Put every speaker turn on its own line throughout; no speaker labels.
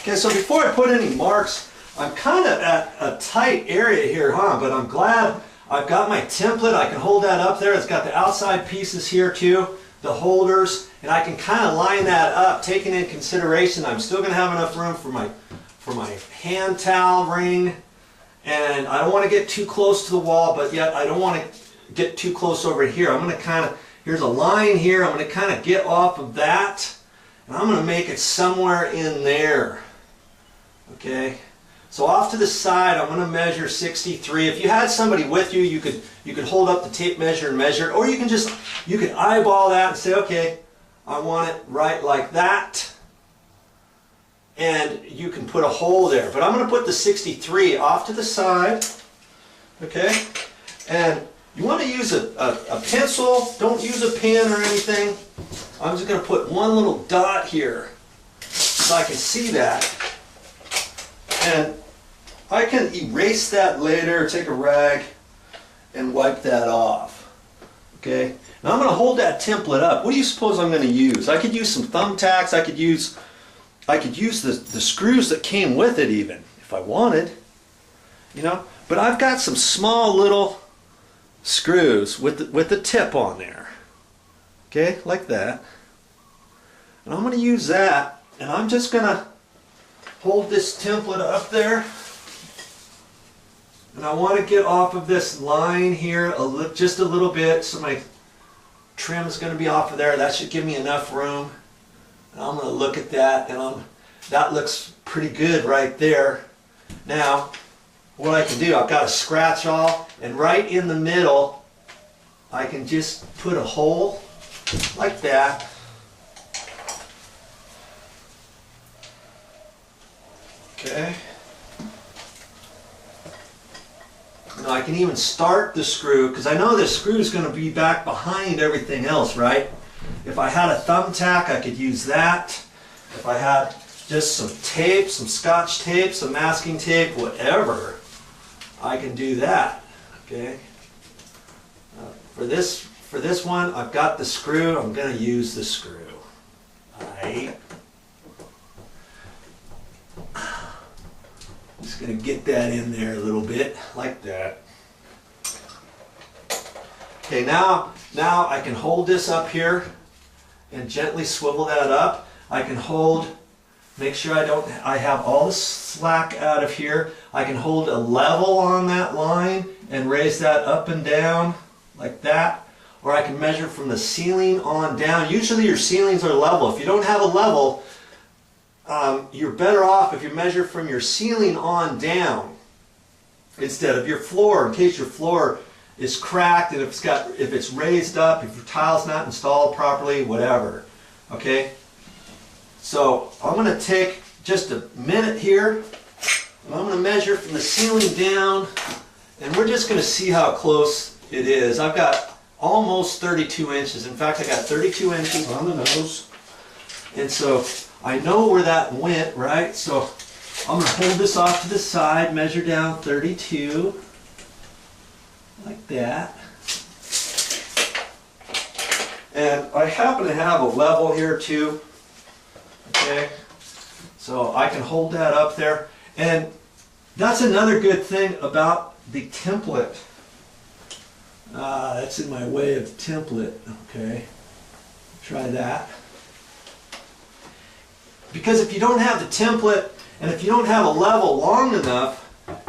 Okay, so before I put any marks, I'm kind of at a tight area here, but I'm glad I've got my template. I can hold that up there. It's got the outside pieces here too, the holders, and I can kind of line that up, taking in consideration I'm still going to have enough room for my hand towel ring, and I don't want to get too close to the wall, but yet I don't want to get too close over here. I'm going to kind of, here's a line here, I'm going to kind of get off of that, and I'm going to make it somewhere in there. Okay, so off to the side, I'm going to measure 63. If you had somebody with you, you could hold up the tape measure and measure it, or you can eyeball that and say, okay, I want it right like that, and you can put a hole there. But I'm going to put the 63 off to the side. Okay, and you want to use a pencil. Don't use a pen or anything. I'm just going to put one little dot here so I can see that. And I can erase that later, take a rag and wipe that off. Okay? Now I'm going to hold that template up. What do you suppose I'm going to use? I could use some thumbtacks. I could use the screws that came with it even, if I wanted. You know? But I've got some small little screws with the tip on there. Okay? Like that. And I'm going to use that, and I'm just going to hold this template up there, and I want to get off of this line here just a little bit, so my trim is going to be off of there. That should give me enough room. And I'm going to look at that, and that looks pretty good right there. Now, what I can do, I've got a scratch all, and right in the middle, I can just put a hole like that. Okay. Now I can even start the screw, because I know this screw is going to be back behind everything else, right? If I had a thumbtack, I could use that. If I had just some tape, some scotch tape, some masking tape, whatever, I can do that. Okay. For this one, I've got the screw. I'm going to use the screw. Alright. Just going to get that in there a little bit, like that. Okay, now I can hold this up here and gently swivel that up. I can make sure I have all the slack out of here. I can hold a level on that line and raise that up and down like that. Or I can measure from the ceiling on down. Usually your ceilings are level. If you don't have a level, you're better off if you measure from your ceiling on down instead of your floor, in case your floor is cracked and if it's raised up, if your tile's not installed properly, whatever. Okay? So I'm going to take just a minute here, and I'm going to measure from the ceiling down, and we're just going to see how close it is. I've got almost 32 inches. In fact, I got 32 inches on the nose. And so I know where that went, right? So I'm going to hold this off to the side, measure down 32, like that. And I happen to have a level here too. Okay, so I can hold that up there. And that's another good thing about the template. That's in my way of template. Okay, try that. Because if you don't have the template, and if you don't have a level long enough,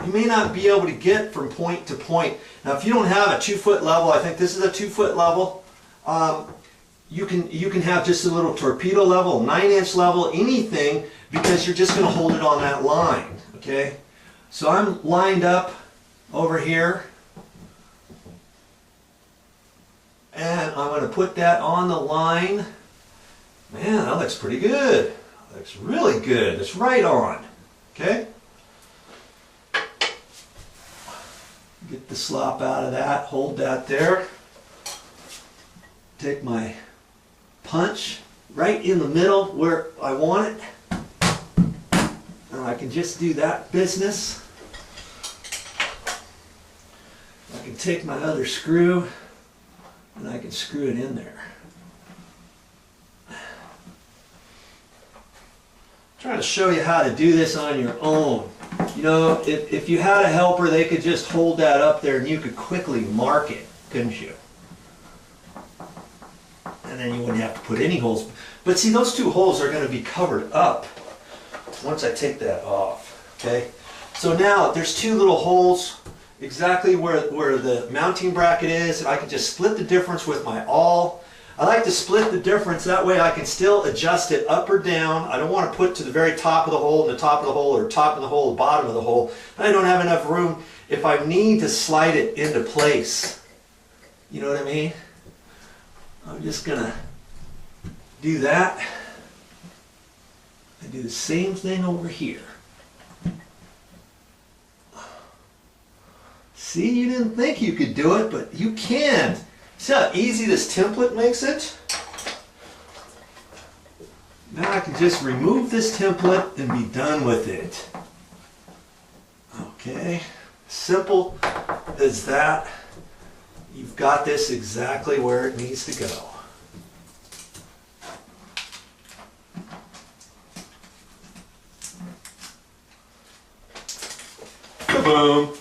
you may not be able to get from point to point. Now if you don't have a 2-foot level, I think this is a 2-foot level, you can have just a little torpedo level, 9-inch level, anything, because you're just going to hold it on that line. Okay? So I'm lined up over here, and I'm going to put that on the line. Man, that looks pretty good. Looks really good. It's right on. Okay? Get the slop out of that. Hold that there. Take my punch right in the middle where I want it. And I can just do that business. I can take my other screw and I can screw it in there. trying to show you how to do this on your own. You know, if you had a helper, they could just hold that up there and you could quickly mark it, couldn't you? And then you wouldn't have to put any holes. But see, those two holes are going to be covered up once I take that off, okay? So now there's two little holes exactly where the mounting bracket is, and I can just split the difference with my awl. I like to split the difference, that way I can still adjust it up or down. I don't want to put to the very top of the hole and the top of the hole, or top of the hole, bottom of the hole. I don't have enough room if I need to slide it into place. You know what I mean? I'm just going to do that. I do the same thing over here. See, you didn't think you could do it, but you can. See how easy this template makes it? Now I can just remove this template and be done with it. Okay, simple as that. You've got this exactly where it needs to go. Boom.